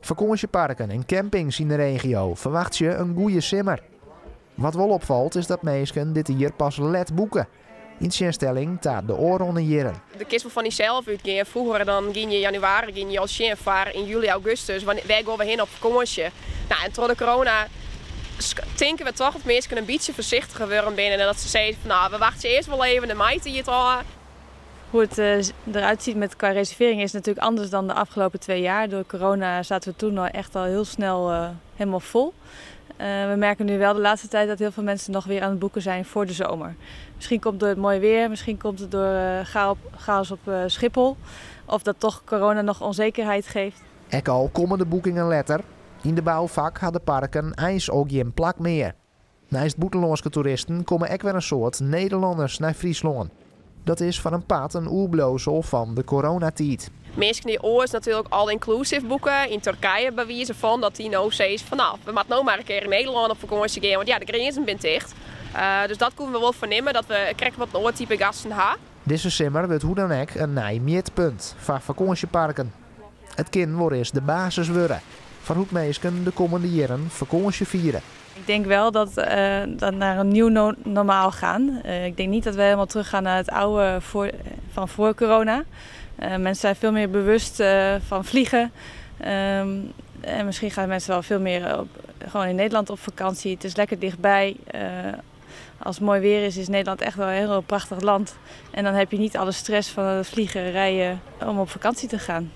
Vakantieparken en campings in de regio verwacht je een goede simmer. Wat wel opvalt is dat mensen dit hier pas let boeken. In tegenstelling tot de oorronde jaren. De kist wel van jezelf uitgaan. Vroeger dan ging je januari, ging je als varen in juli, augustus. Wij gaan we heen op vakantie. Nou, en door de corona denken we toch dat mensen een beetje voorzichtiger worden binnen. En dat ze zeggen van nou, we wachten eerst wel even de mei hier toch. Hoe het eruit ziet met qua reservering is natuurlijk anders dan de afgelopen 2 jaar. Door corona zaten we toen echt al heel snel helemaal vol. We merken nu wel de laatste tijd dat heel veel mensen nog weer aan het boeken zijn voor de zomer. Misschien komt het door het mooie weer, misschien komt het door chaos op Schiphol. Of dat toch corona nog onzekerheid geeft. Ook al komen de boekingen letter. In de bouwvak hadden parken ijs ook geen plak meer. Naast buitenlandse toeristen komen ook weer een soort Nederlanders naar Friesland. Dat is van een pad een oerblozel van de coronatijd. Mensen die oors natuurlijk all-inclusive boeken. In Turkije bewijzen van dat die nou zegt van nou, we moeten nou maar een keer in Nederland op vakantie gaan. Want ja, de grenzen zijn dicht. Dus dat kunnen we wel vernemen dat we krijgen wat een type gasten hebben. Deze simmer wordt hoe dan ook een nieuw meetpunt van vakantieparken. Het kind wordt eens de basis worden. Van hoe mensen de komende jaren vakantie vieren. Ik denk wel dat naar een nieuw normaal gaan. Ik denk niet dat we helemaal teruggaan naar het oude van voor corona. Mensen zijn veel meer bewust van vliegen. En misschien gaan mensen wel veel meer gewoon in Nederland op vakantie. Het is lekker dichtbij. Als het mooi weer is Nederland echt wel een heel prachtig land. En dan heb je niet alle stress van het vliegen, rijden om op vakantie te gaan.